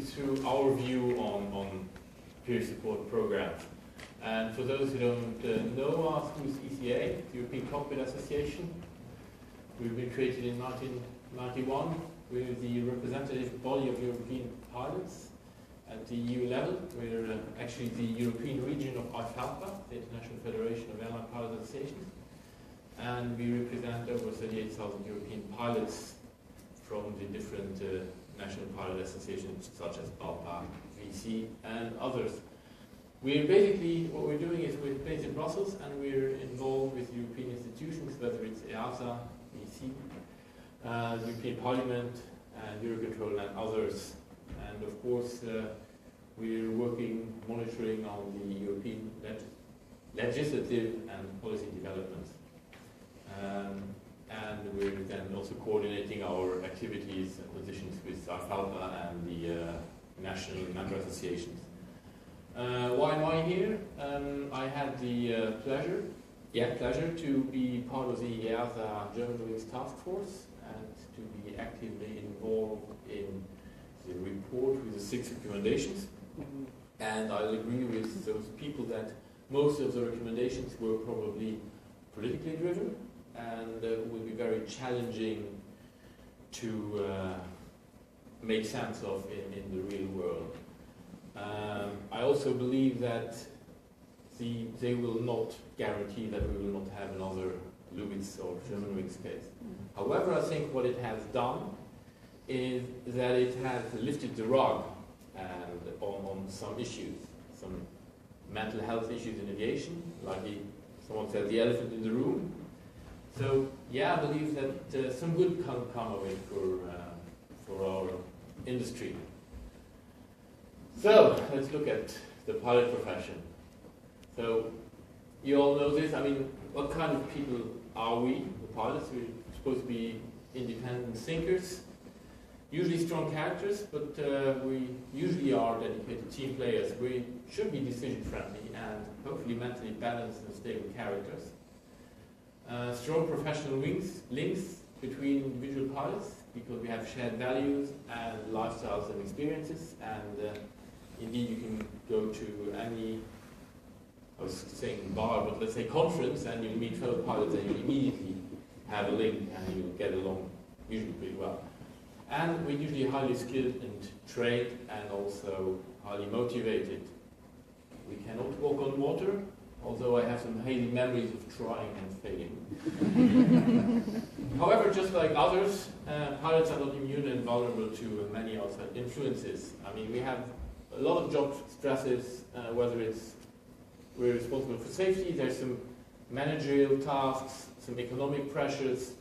through our view on peer support programs. And for those who don't know us, who's ECA, the European Cockpit Association. We've been created in 1991. We're the representative body of European pilots at the EU level. We're actually the European region of IFALPA, the International Federation of Airline Pilot Associations. And we represent over 38,000 European pilots from the different national pilot associations such as ALPA, VC, and others. We're basically, what we're doing is we're based in Brussels and we're involved with European institutions, whether it's EASA, VC, the European Parliament, and Eurocontrol and others. And of course, we're working, monitoring on the European legislative and policy developments. And we're then also coordinating our activities and positions with IFALPA and the national member associations. Why am I here? I had the pleasure to be part of the EASA German Wings Task Force and to be actively involved in the report with the 6 recommendations. And I'll agree with those people that most of the recommendations were probably politically driven and will be very challenging to make sense of in the real world. I also believe that they will not guarantee that we will not have another Lubitz or German Wings case. However, I think what it has done is that it has lifted the rug and on some issues, some mental health issues in aviation, like someone said, the elephant in the room. So yeah, I believe that some good can come of it for our industry. So let's look at the pilot profession. So you all know this. I mean, what kind of people are we, the pilots? We're supposed to be independent thinkers, usually strong characters, but we usually are dedicated team players. We should be decision-friendly and hopefully mentally balanced and stable characters. Strong professional links between individual pilots because we have shared values and lifestyles and experiences, and indeed you can go to any, I was saying bar, but let's say conference, and you'll meet fellow pilots and you immediately have a link and you'll get along usually pretty well. And we're usually highly skilled and trained and also highly motivated. We cannot walk on water, although I have some hazy memories of trying and failing. However, just like others, pilots are not immune and vulnerable to many outside influences. I mean, we have a lot of job stresses, whether it's we're responsible for safety, there's some managerial tasks, some economic pressures,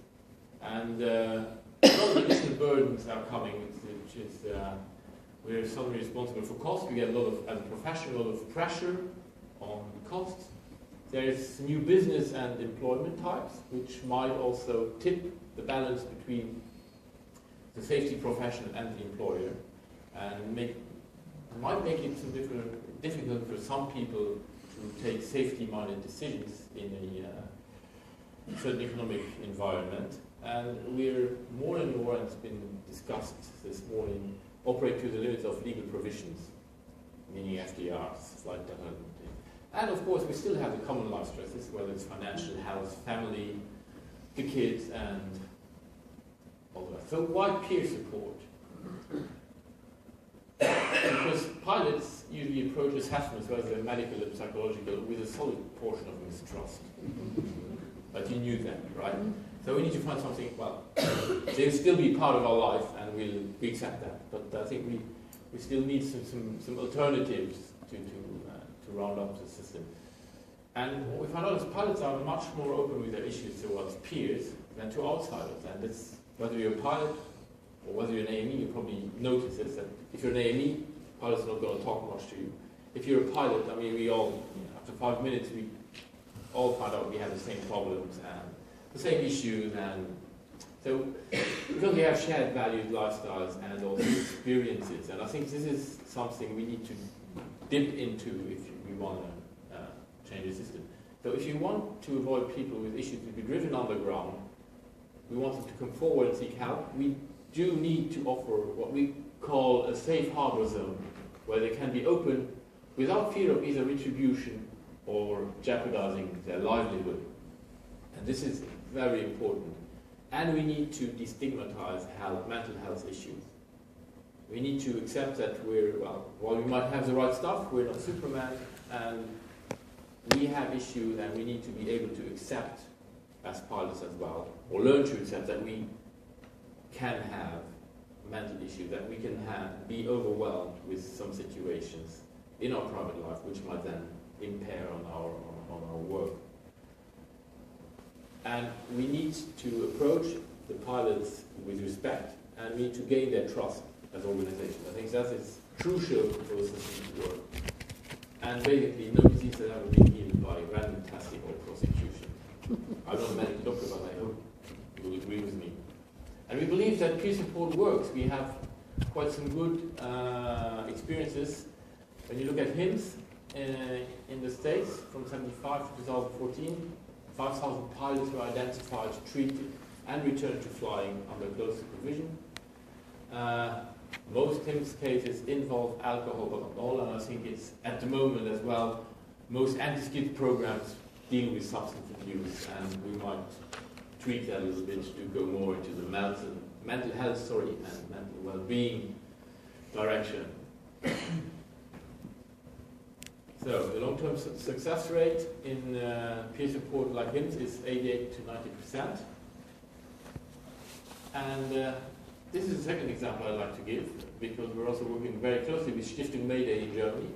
and a lot of additional burdens are coming, which is we're suddenly responsible for costs. We get a lot of, as a profession, a lot of pressure on costs. There's new business and employment types, which might also tip the balance between the safety profession and the employer, and might make it difficult for some people to take safety-minded decisions in a certain economic environment. And we're more and more, and it's been discussed this morning, operate to the limits of legal provisions, meaning FDRs, flight data. And of course, we still have the common life stresses, whether it's financial, health, family, the kids, and all that. So why peer support? Because pilots usually approach assessments, whether they're medical and psychological, with a solid portion of mistrust. But you knew that, right? So we need to find something, well, they'll still be part of our life, and we accept that. But I think we still need some alternatives to round up the system. And what we found out is pilots are much more open with their issues towards peers than to outsiders. And it's, whether you're a pilot or whether you're an AME, you probably notice this, that if you're an AME, pilots are not going to talk much to you. If you're a pilot, I mean, we all, after 5 minutes, we all find out we have the same problems and the same issues, and so because we have shared values, lifestyles, and also experiences, and I think this is something we need to dip into if we want to change the system. So if you want to avoid people with issues to be driven underground, we want them to come forward and seek help. We do need to offer what we call a safe harbor zone, where they can be open without fear of either retribution or jeopardizing their livelihood. And this is very important. And we need to destigmatize mental health issues. We need to accept that while we might have the right stuff, we're not Superman, and we have issues, and we need to be able to accept as pilots as well, or learn to accept that we can have mental issues, that we can be overwhelmed with some situations in our private life, which might then impair on our work. And we need to approach the pilots with respect, and we need to gain their trust as organizations. I think that is crucial for the system to work. And basically, no disease has ever been healed by random testing or prosecution. I'm not a medical doctor, but I hope you will agree with me. And we believe that peer support works. We have quite some good experiences. When you look at HIMSS in the States, from 1975 to 2014, 5,000 pilots were identified, treated, and returned to flying under close supervision. Most HIMSS cases involve alcohol, but not all, and I think it's, at the moment as well, most anti-skid programs deal with substance abuse, and we might tweak that a little bit to go more into the mental health, and mental well-being direction. So the long-term success rate in peer support like HIMSS is 88 to 90%. And this is the second example I'd like to give, because we're also working very closely with Stiftung Mayday in Germany.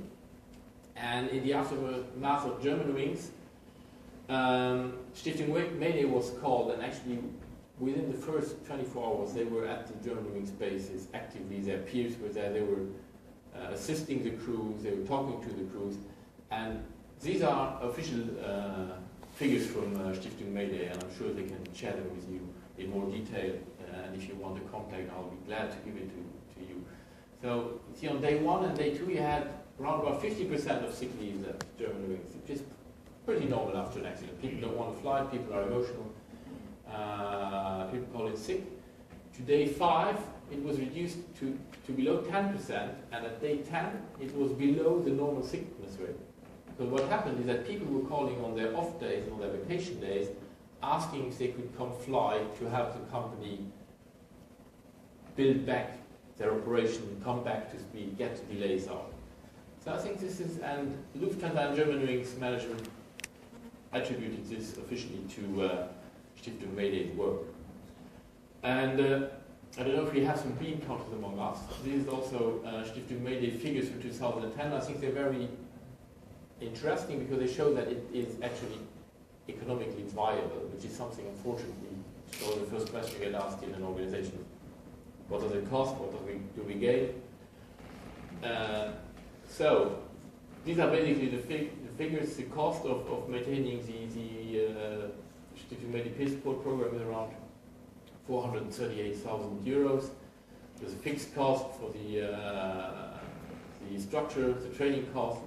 And in the aftermath of Germanwings, Stiftung Mayday was called, and actually within the first 24 hours they were at the Germanwings bases actively. Their peers were there, they were assisting the crews, they were talking to the crews. And these are official figures from Stiftung Mayday, and I'm sure they can share them with you in more detail. And if you want to contact, I'll be glad to give it to you. So, see, on day 1 and day 2, you had around about 50% of sick leaves at Germanwings, which is pretty normal after an accident. People don't want to fly, people are emotional, people call it sick. To day 5, it was reduced to below 10%, and at day 10, it was below the normal sickness rate. Because what happened is that people were calling on their off days, on their vacation days, asking if they could come fly to help the company build back their operation, come back to speed, get the delays out. So I think this is, and Lufthansa and Germanwings management attributed this officially to Stiftung Mayday's work. And I don't know if we have some bean counters among us. This is also Stiftung Mayday figures for 2010. I think they're very interesting because they show that it is actually economically viable, which is something, unfortunately, so the first question you get asked in an organization: what does it cost? What do we gain? So these are basically the figures. The cost of maintaining the Stiftung Mayday peer support program is around 438,000 euros. There's a fixed cost for the structure, the training cost,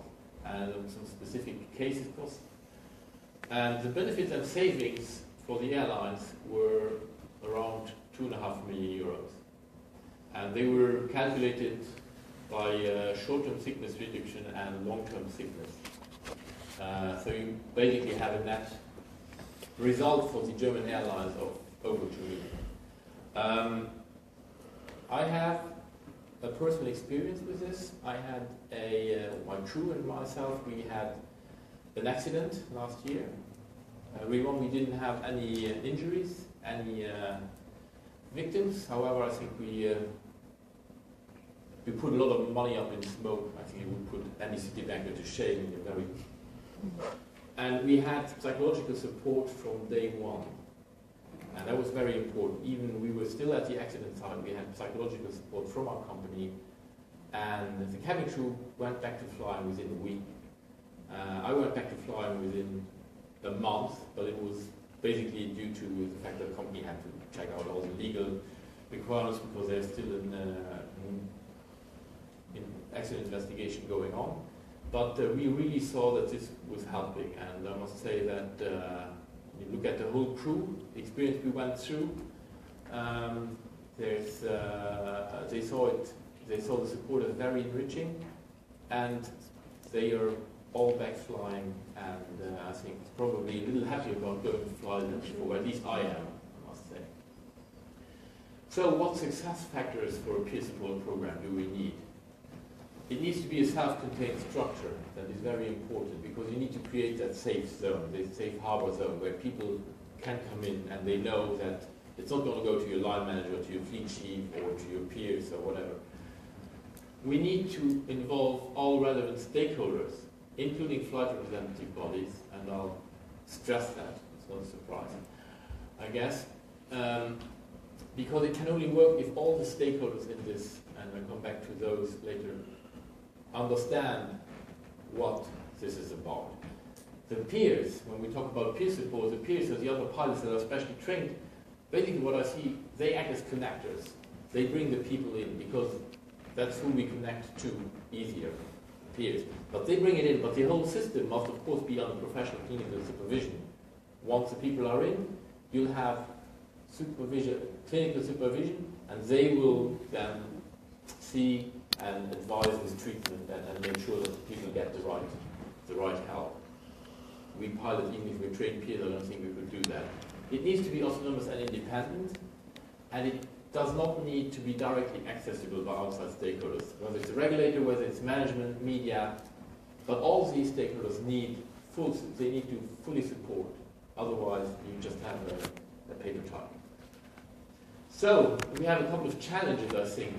and some specific cases cost. And the benefits and savings for the airlines were around 2.5 million euros. And they were calculated by short-term sickness reduction and long-term sickness. So you basically have a net result for the German airlines of over 2 million. I have a personal experience with this. I had my crew and myself, we had an accident last year. We didn't have any injuries, any victims. However, I think we put a lot of money up in smoke. I think it would put any city banker to shame in a very. And we had psychological support from day 1. And that was very important. Even we were still at the accident site, we had psychological support from our company. And the cabin crew went back to flying within a week. I went back to flying within a month, but it was basically due to the fact that the company had to check out all the legal requirements because there's still an accident investigation going on. But we really saw that this was helping, and I must say that you look at the whole crew, the experience we went through, they saw it they saw the support as very enriching, and they are all back flying, and I think probably a little happy about going to fly them before, at least I am, I must say. So what success factors for a peer support program do we need? It needs to be a self-contained structure. That is very important, because you need to create that safe zone, this safe harbor zone, where people can come in and they know that it's not going to go to your line manager, or to your fleet chief, or to your peers, or whatever. We need to involve all relevant stakeholders, including flight representative bodies, and I'll stress that, it's not a surprise, I guess, because it can only work if all the stakeholders in this, and I'll come back to those later, understand what this is about. The peers, when we talk about peer support, the peers are the other pilots that are specially trained. Basically what I see, they act as connectors. They bring the people in, because that's who we connect to easier, peers. But they bring it in, but the whole system must of course be under professional clinical supervision. Once the people are in, you'll have supervision, clinical supervision, and they will then see and advise with treatment and make sure that the people get the right help. We pilots, even if we're trained peers, I don't think we could do that. It needs to be autonomous and independent, and it does not need to be directly accessible by outside stakeholders, whether it's the regulator, whether it's management, media, but all these stakeholders need to fully support. Otherwise, you just have a paper tiger. So, we have a couple of challenges, I think,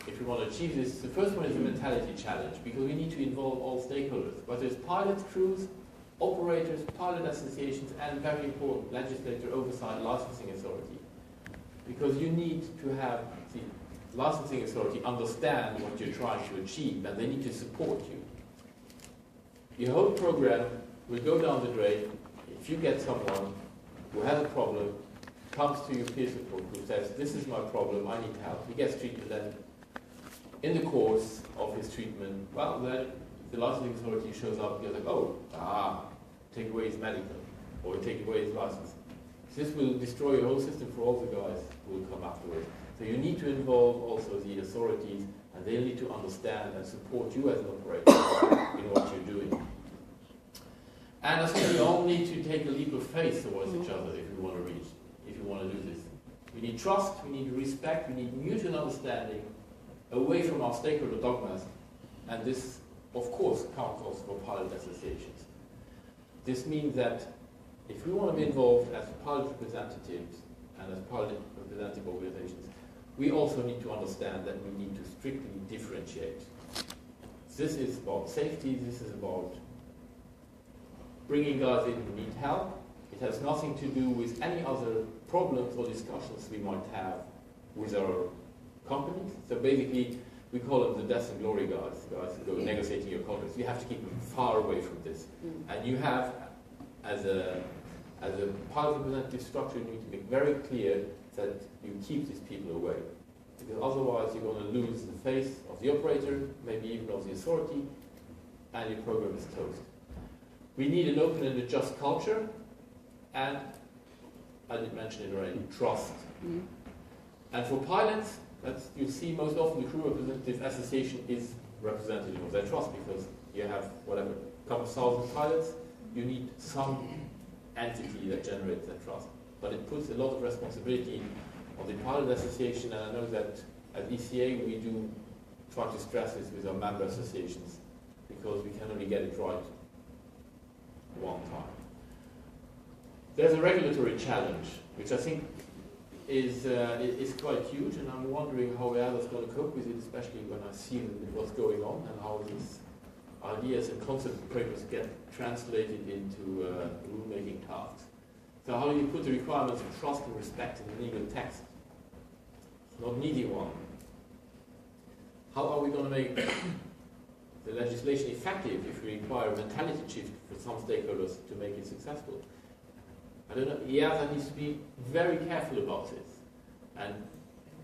if we want to achieve this. The first one is a mentality challenge, because we need to involve all stakeholders, whether it's pilots, crews, operators, pilot associations, and very important, legislator oversight, licensing authority. Because you need to have the licensing authority understand what you're trying to achieve, and they need to support you. Your whole program will go down the drain if you get someone who has a problem, comes to your peer support group, says, this is my problem, I need help. He gets treated, then in the course of his treatment, well, then the licensing authority shows up, and goes like, take away his medical, or take away his license. This will destroy your whole system for all the guys who will come afterwards. So you need to involve also the authorities, and they need to understand and support you as an operator in what you're doing. And I think we all need to take a leap of faith towards each other if we want to do this. We need trust, we need respect, we need mutual understanding, away from our stakeholder dogmas, and this, of course, counts also for pilot associations. This means that if we want to be involved as pilot representatives and as pilot representative organizations, we also need to understand that we need to strictly differentiate. This is about safety, this is about bringing guys in who need help. It has nothing to do with any other problems or discussions we might have with our companies. So basically, we call them the death and glory guys who go negotiating your contracts. You have to keep them far away from this. And you have, as a pilot representative structure, you need to make very clear that you keep these people away. Because otherwise you're going to lose the face of the operator, maybe even of the authority, and your program is toast. We need an open and a just culture, and I did mention it already, trust. And for pilots, you see most often the crew representative association is representative of their trust, because you have whatever, a couple of thousand pilots, you need some entity that generates that trust. But it puts a lot of responsibility on the pilot association, and I know that at ECA we do try to stress this with our member associations, because we can only get it right one time. There's a regulatory challenge, which I think is quite huge, and I'm wondering how EASA is going to cope with it, especially when I see what's going on and how these ideas and concept papers get translated into rulemaking tasks. So how do you put the requirements of trust and respect in the legal text? It's not an easy one. How are we going to make the legislation effective if we require a mentality shift for some stakeholders to make it successful? I don't know. EASA needs to be very careful about this. And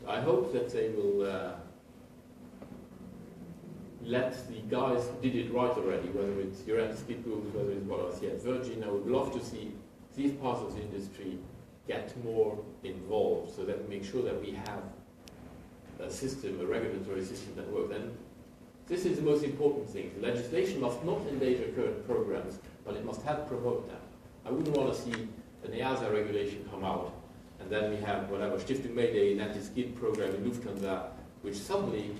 I hope that they will let the guys who did it right already, whether it's your speed groups, whether it's what else, Virgin, I would love to see these parts of the industry get more involved so that we make sure that we have a system, a regulatory system that works. And this is the most important thing. The legislation must not endanger current programs, but it must help promote them. I wouldn't want to see an EASA regulation come out, and then we have whatever, Stiftung Mayday, an anti-skid program in Lufthansa, which suddenly,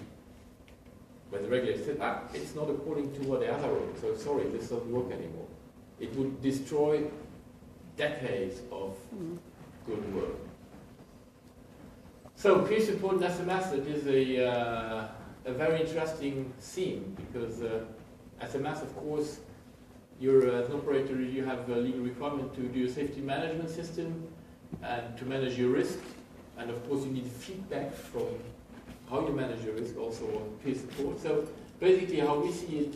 when the regulator said, it's not according to what EASA wrote, so sorry, this doesn't work anymore. It would destroy decades of good work. So peer support and SMS, it is a very interesting theme, because SMS, of course, you're as an operator, you have a legal requirement to do a safety management system and to manage your risk, and of course you need feedback from how you manage your risk also on peer support. So basically how we see it,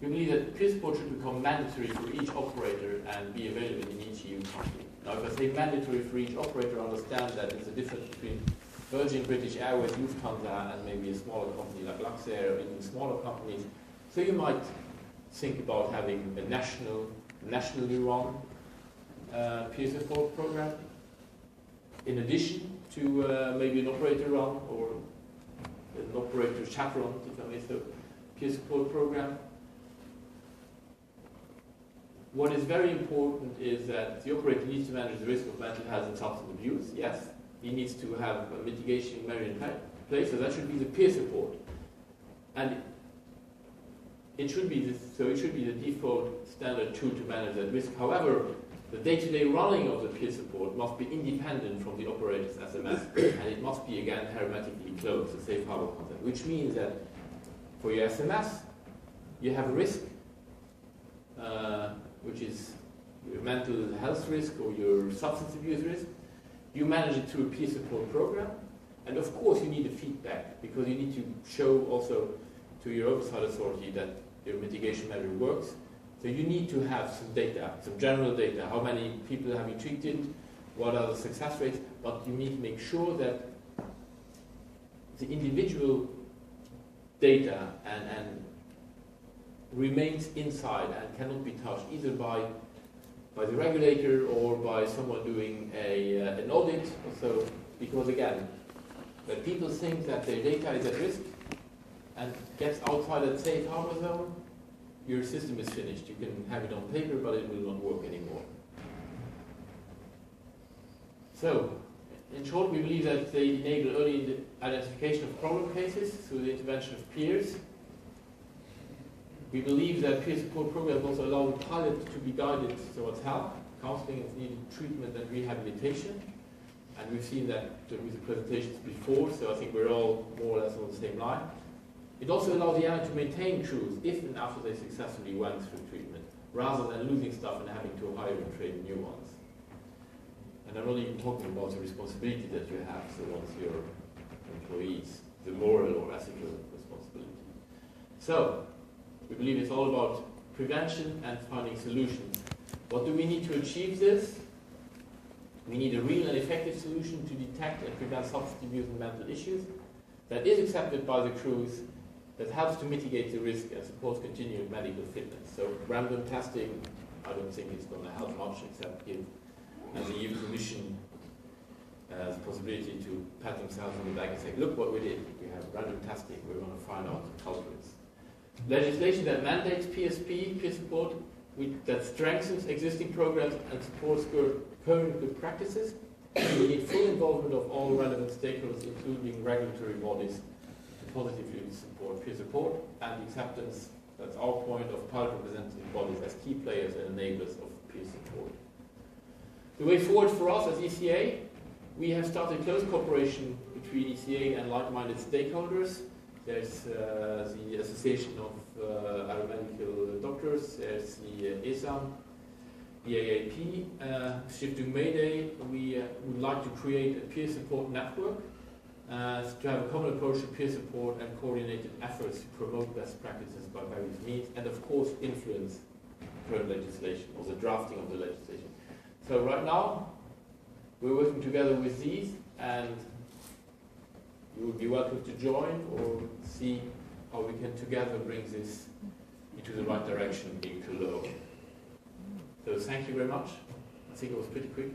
we believe that peer support should become mandatory for each operator and be available in each EU country. Now if I say mandatory for each operator, I understand that there's a difference between Virgin, British Airways, Lufthansa, and maybe a smaller company like Luxair, or even smaller companies. So you might think about having a nationally run peer support program, in addition to maybe an operator run or an operator chaperone, if I may say, peer support program. What is very important is that the operator needs to manage the risk of mental health and substance abuse. Yes, he needs to have a mitigation measure in place, so that should be the peer support. And it should be the default standard tool to manage that risk. However, the day-to-day running of the peer support must be independent from the operator's SMS, and it must be, again, hermetically closed, the safe harbor concept, which means that for your SMS, you have a risk, which is your mental health risk or your substance abuse risk. You manage it through a peer support program, and of course you need the feedback, because you need to show also to your oversight authority that your mitigation measure works. So you need to have some data, some general data. How many people have you treated? What are the success rates? But you need to make sure that the individual data and remains inside and cannot be touched either by the regulator or by someone doing an audit. So, because again, when people think that their data is at risk and gets outside that safe harbor zone, your system is finished. You can have it on paper, but it will not work anymore. So, in short, we believe that they enable early identification of problem cases through the intervention of peers. We believe that peer support programs also allow the pilot to be guided towards help, counseling if needed, treatment and rehabilitation. And we've seen that with the presentations before, so I think we're all more or less on the same line. It also allows the airline to maintain crews if and after they successfully went through treatment, rather than losing staff and having to hire and train new ones. And I'm not even talking about the responsibility that you have, so once your employees, the moral or ethical responsibility. So, we believe it's all about prevention and finding solutions. What do we need to achieve this? We need a real and effective solution to detect and prevent substance abuse and mental issues that is accepted by the crews, that helps to mitigate the risk and supports continued medical fitness. So random testing, I don't think it's going to help much, except give the EU Commission the possibility to pat themselves on the back and say, look what we did. We have random testing. We're going to find out the culprits. Legislation that mandates PSP, peer support, that strengthens existing programs and supports current good practices. We need full involvement of all relevant stakeholders, including regulatory bodies, to positively support peer support, and acceptance, that's our point, of pilot representative bodies as key players and enablers of peer support. The way forward for us as ECA, we have started close cooperation between ECA and like-minded stakeholders. There's the Association of Aeromedical Doctors, there's the ESAM, the AAP, Stiftung Mayday. We would like to create a peer support network to have a common approach to peer support and coordinated efforts to promote best practices by various means, and of course influence current legislation or the drafting of the legislation. So right now, we're working together with these, and you would be welcome to join or see how we can together bring this into the right direction in Cologne. So thank you very much. I think it was pretty quick.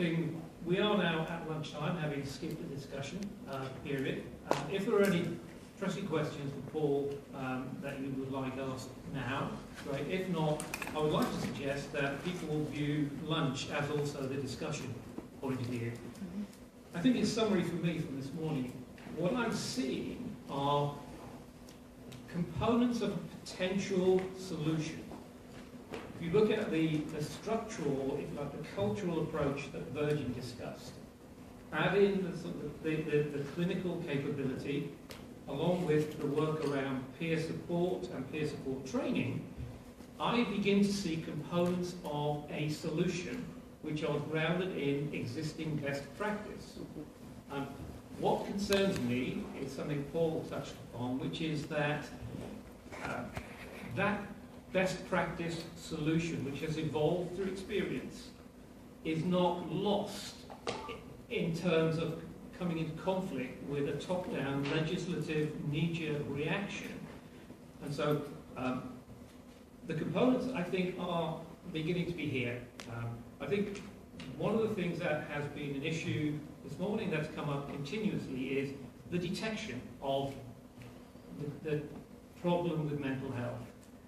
thing, we are now at lunchtime, having skipped the discussion period. If there are any pressing questions for Paul that you would like asked now, great. If not, I would like to suggest that people will view lunch as also the discussion point of view. I think in summary for me from this morning, what I'm seeing are components of a potential solution. If you look at the structural, if you like, the cultural approach that Virgin discussed, add in the clinical capability, along with the work around peer support and peer support training, I begin to see components of a solution which are grounded in existing best practice. What concerns me is something Paul touched upon, which is that that best practice solution, which has evolved through experience, is not lost in terms of coming into conflict with a top-down legislative knee-jerk reaction. And so the components, I think, are beginning to be here. I think one of the things that has been an issue this morning that's come up continuously is the detection of the problem with mental health.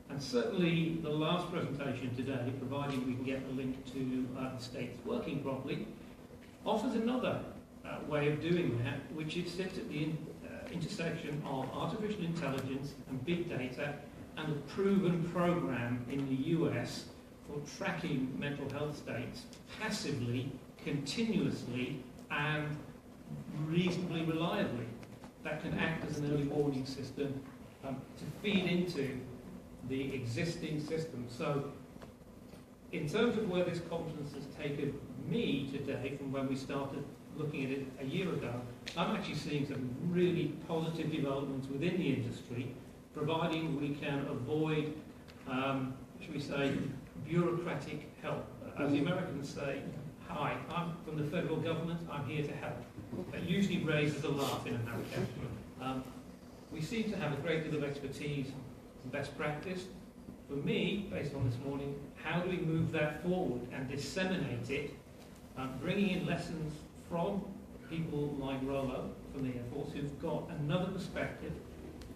And certainly the last presentation today, providing we can get a link to the states working properly, offers another way of doing that, which is sits at the intersection of artificial intelligence and big data and a proven program in the US for tracking mental health states passively, continuously, and reasonably reliably. That can act as an early warning system to feed into the existing system. So in terms of where this conference has taken me today from when we started looking at it a year ago, I'm actually seeing some really positive developments within the industry, providing we can avoid, should we say, bureaucratic help. As the Americans say, hi, I'm from the federal government, I'm here to help. That usually raises a laugh in America. We seem to have a great deal of expertise and best practice. For me, based on this morning, how do we move that forward and disseminate it, bringing in lessons from people like Rollo from the Air Force who've got another perspective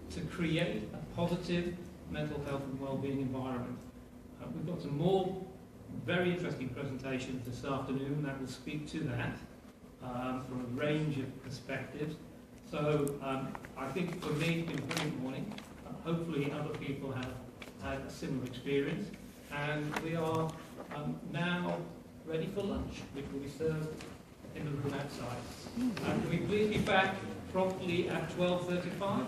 to create a positive mental health and well-being environment. We've got some more very interesting presentations this afternoon that will speak to that from a range of perspectives. So I think for me it's been a brilliant morning. Hopefully other people have had a similar experience. And we are now ready for lunch, which will be served in the room outside. Can we please be back promptly at 12:35?